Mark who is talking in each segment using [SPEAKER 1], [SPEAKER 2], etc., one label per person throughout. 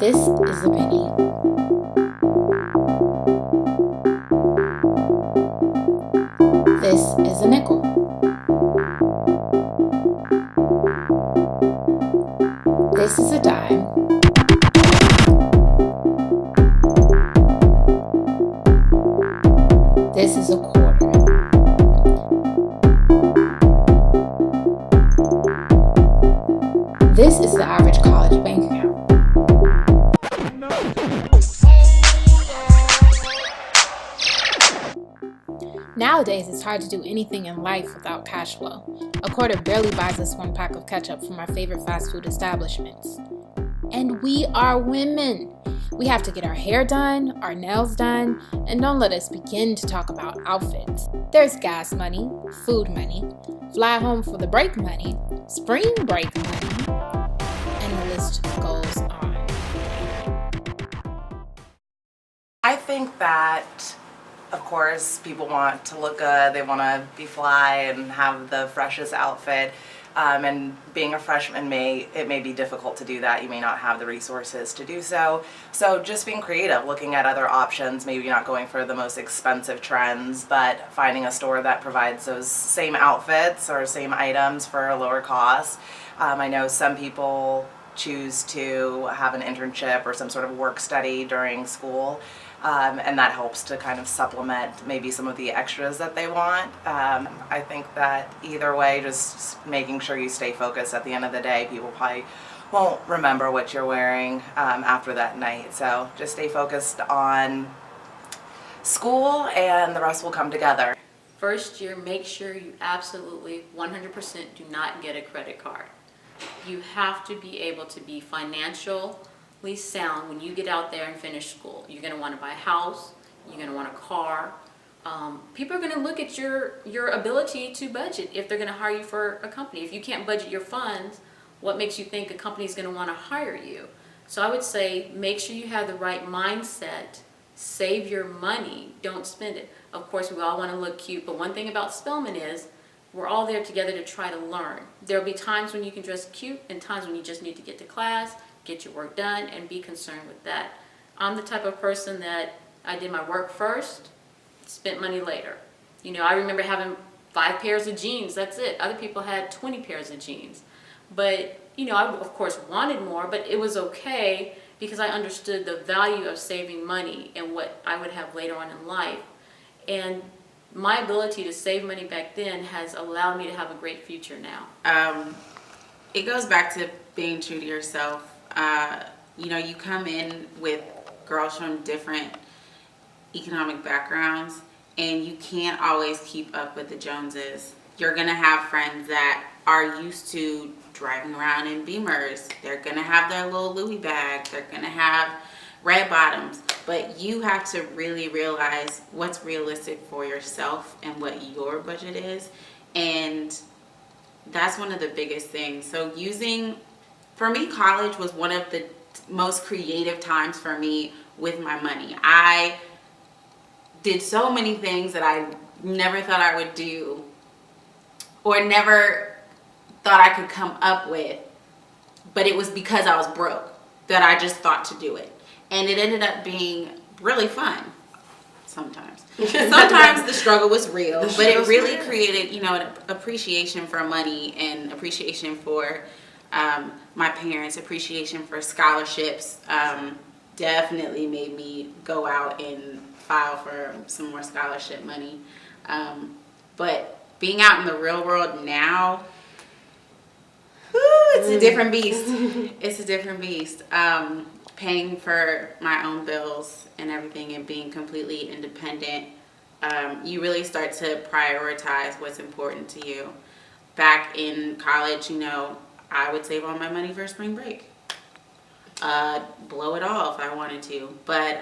[SPEAKER 1] This is a penny. This is a nickel. This is a dime. This is a quarter. This is the average college bank account. Nowadays, it's hard to do anything in life without cash flow. A quarter barely buys us one pack of ketchup from our favorite fast food establishments. And we are women. We have to get our hair done, our nails done, and don't let us begin to talk about outfits. There's gas money, food money, fly home for the break money, spring break money, and the list goes on.
[SPEAKER 2] I think that, of course, people want to look good, they want to be fly and have the freshest outfit. And being a freshman, it may be difficult to do that. You may not have the resources to do so. So just being creative, looking at other options, maybe not going for the most expensive trends, but finding a store that provides those same outfits or same items for a lower cost. I know some people choose to have an internship or some sort of work study during school. And that helps to kind of supplement maybe some of the extras that they want. I think that either way, just making sure you stay focused. At the end of the day, people probably won't remember what you're wearing after that night. So just stay focused on school and the rest will come together.
[SPEAKER 3] First year, make sure you absolutely 100% do not get a credit card. You have to be able to be financially sound when you get out there and finish school. You're going to want to buy a house, you're going to want a car. People are going to look at your ability to budget if they're going to hire you for a company. If you can't budget your funds, what makes you think a company is going to want to hire you? So I would say make sure you have the right mindset, save your money, don't spend it. Of course, we all want to look cute, but one thing about Spelman is we're all there together to try to learn. There'll be times when you can dress cute and times when you just need to get to class, get your work done, and be concerned with that. I'm the type of person that I did my work first, spent money later. I remember having 5 pairs of jeans, that's it. Other people had 20 pairs of jeans. But, I of course wanted more, but it was okay because I understood the value of saving money and what I would have later on in life. And my ability to save money back then has allowed me to have a great future now.
[SPEAKER 4] It goes back to being true to yourself. You come in with girls from different economic backgrounds and you can't always keep up with the Joneses. You're going to have friends that are used to driving around in Beamers. They're going to have their little Louis bag. They're going to have red bottoms. But you have to really realize what's realistic for yourself and what your budget is. And that's one of the biggest things. So for me, college was one of the most creative times for me with my money. I did so many things that I never thought I would do or never thought I could come up with, but it was because I was broke that I just thought to do it. And it ended up being really fun sometimes. Sometimes the struggle was real, but it really created, an appreciation for money and appreciation for my parents, appreciation for scholarships. Definitely made me go out and file for some more scholarship money. But being out in the real world now, it's a different beast. It's a different beast. Paying for my own bills and everything and being completely independent, you really start to prioritize what's important to you. Back in college, I would save all my money for spring break. Blow it all if I wanted to. But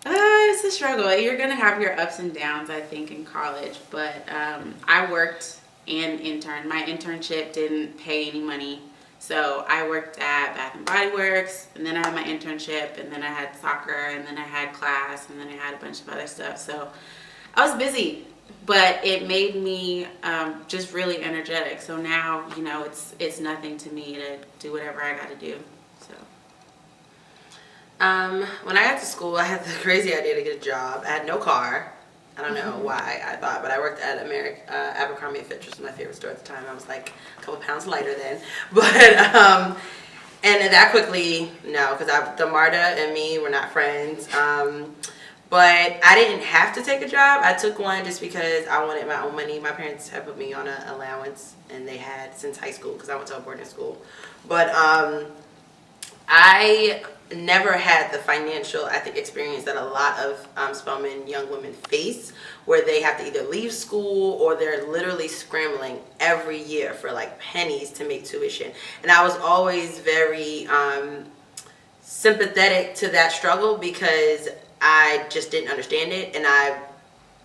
[SPEAKER 4] it's a struggle. You're going to have your ups and downs, I think, in college. But I worked and interned. My internship didn't pay any money. So I worked at Bath and Body Works, and then I had my internship, and then I had soccer, and then I had class, and then I had a bunch of other stuff. So I was busy. but it made me just really energetic. So now, you know, it's nothing to me to do whatever I got to do. So.
[SPEAKER 5] When I got to school, I had the crazy idea to get a job. I had no car. I don't know why I thought, but I worked at Abercrombie & Fitch, which was my favorite store at the time. I was like a couple pounds lighter then, but and that quickly, no, because Marta and me were not friends. But I didn't have to take a job. I took one just because I wanted my own money. My parents had put me on an allowance, and they had since high school because I went to a boarding school. But I never had the financial, I think, experience that a lot of Spelman young women face, where they have to either leave school or they're literally scrambling every year for like pennies to make tuition. And I was always very sympathetic to that struggle because I just didn't understand it, and I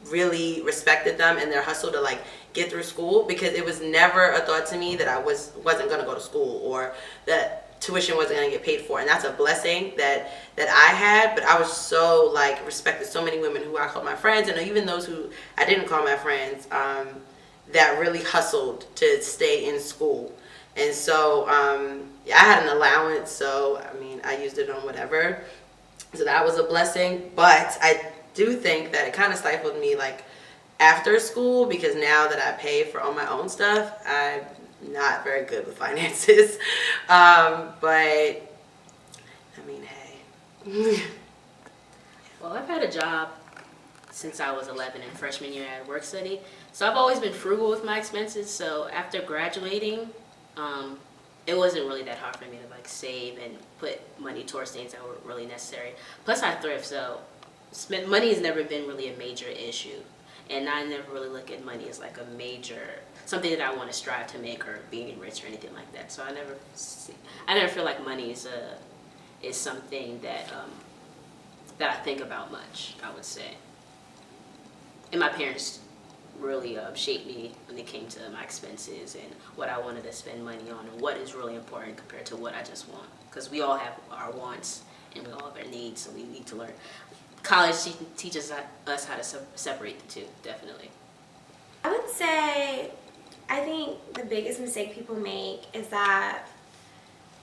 [SPEAKER 5] really respected them and their hustle to like get through school, because it was never a thought to me that I wasn't going to go to school or that tuition wasn't going to get paid for. And that's a blessing that I had. But I was so like respected so many women who I called my friends, and even those who I didn't call my friends, that really hustled to stay in school. And so I had an allowance, so I mean I used it on whatever. So that was a blessing. But I do think that it kind of stifled me like after school, because now that I pay for all my own stuff, I'm not very good with finances. But I mean, hey.
[SPEAKER 6] Well, I've had a job since I was 11 in freshman year at work study. So I've always been frugal with my expenses. So after graduating, it wasn't really that hard for me to like save and put money towards things that were really necessary. Plus I thrift, so money has never been really a major issue. And I never really look at money as like a major, something that I want to strive to make or being rich or anything like that. So I never feel like money is something that I think about much, I would say. And my parents really shaped me when it came to my expenses and what I wanted to spend money on and what is really important compared to what I just want. Because we all have our wants and we all have our needs, so we need to learn. College teaches us how to separate the two, definitely.
[SPEAKER 7] I would say, I think the biggest mistake people make is that,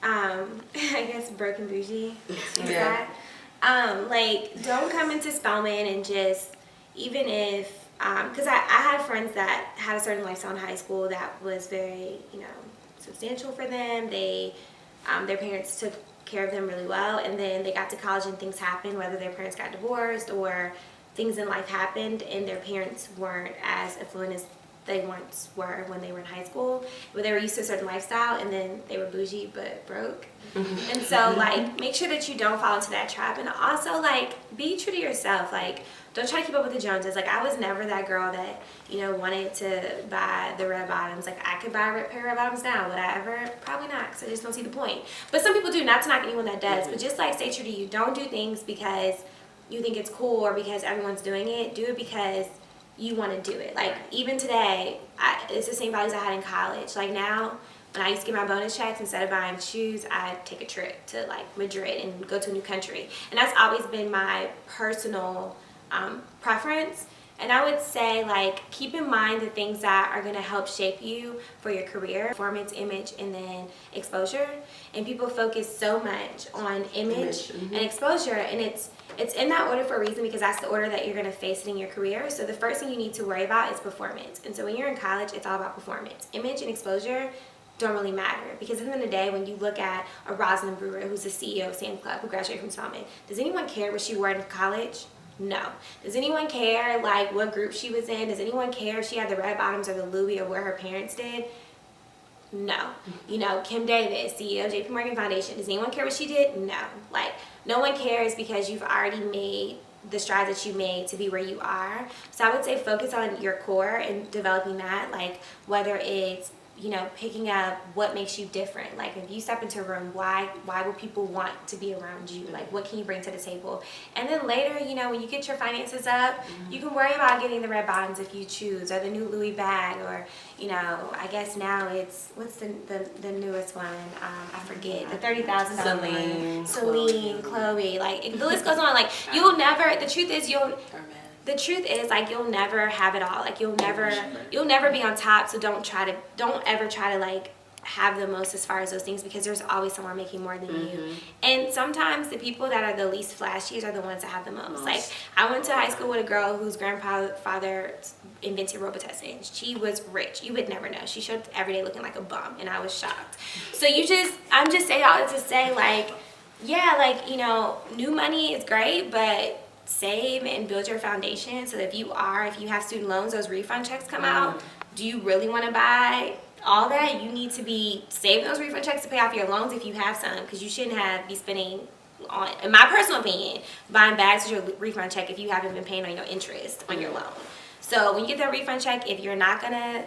[SPEAKER 7] I guess, broke and bougie.
[SPEAKER 5] Yeah.
[SPEAKER 7] Like, don't come into Spelman and just, even if, because I had friends that had a certain lifestyle in high school that was very, substantial for them. They, their parents took care of them really well, and then they got to college and things happened, whether their parents got divorced or things in life happened and their parents weren't as affluent as they once were when they were in high school, but they were used to a certain lifestyle, and then they were bougie but broke. And so like, make sure that you don't fall into that trap, and also like, be true to yourself. Like, don't try to keep up with the Joneses. Like, I was never that girl that wanted to buy the red bottoms. Like, I could buy a pair of red bottoms now. Would I ever? Probably not, because I just don't see the point. But some people do. Not to knock anyone that does, but just like, stay true to you. Don't do things because you think it's cool or because everyone's doing it. Do it because you want to do it. Like, even today, it's the same values I had in college. Like, now, when I used to get my bonus checks, instead of buying shoes, I'd take a trip to like Madrid and go to a new country. And that's always been my personal preference. And I would say, like, keep in mind the things that are going to help shape you for your career: performance, image, and then exposure. And people focus so much on image and exposure, and it's in that order for a reason, because that's the order that you're going to face it in your career. So the first thing you need to worry about is performance. And so when you're in college, it's all about performance. Image and exposure don't really matter, because at the end of the day, when you look at a Rosalind Brewer, who's the CEO of Sam's Club, who graduated from Spelman, does anyone care what she wore in college? No. Does anyone care like what group she was in? Does anyone care if she had the red bottoms or the Louis or what her parents did? No. Kim Davis, CEO of JP Morgan Foundation, does anyone care what she did? No. Like, no one cares, because you've already made the strides that you made to be where you are. So I would say focus on your core and developing that, like whether it's picking up what makes you different. Like, if you step into a room, why will people want to be around you? Like, what can you bring to the table? And then later, when you get your finances up, you can worry about getting the red bottoms if you choose, or the new Louis bag, or I guess now it's, what's the newest one? I forget, the $30,000 one. Celine, Chloe. Like, the list goes on. Like, you'll never, the truth is, the truth is, like, you'll never have it all. Like, you'll never be on top. So don't ever try to like have the most as far as those things, because there's always someone making more than you. And sometimes the people that are the least flashiest are the ones that have the most. Like, I went to high school with a girl whose grandfather invented Robitussin. She was rich. You would never know. She showed up every day looking like a bum, and I was shocked. So I'm just saying all this to say, like, yeah, like, you know, new money is great, but save and build your foundation so that if you have student loans, those refund checks come out, do you really want to buy all that? You need to be saving those refund checks to pay off your loans if you have some, because you shouldn't be spending on, in my personal opinion, buying bags with your refund check if you haven't been paying on your interest on your loan. So when you get that refund check, if you're not gonna,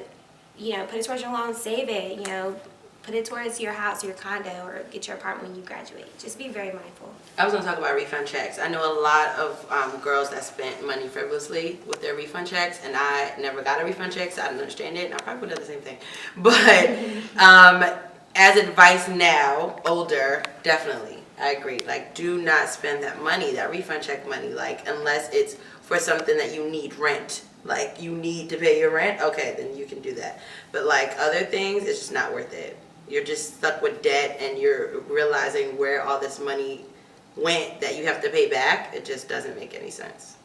[SPEAKER 7] you know, put it towards your loan, save it, you know, put it towards your house or your condo or get your apartment when you graduate. Just be very mindful.
[SPEAKER 5] I was going to talk about refund checks. I know a lot of girls that spent money frivolously with their refund checks, and I never got a refund check, so I didn't understand it, and I probably would have done the same thing. But as advice now, older, definitely, I agree. Like, do not spend that money, that refund check money, like, unless it's for something that you need, rent. Like, you need to pay your rent, okay, then you can do that. But, like, other things, it's just not worth it. You're just stuck with debt, and you're realizing where all this money went that you have to pay back. It just doesn't make any sense.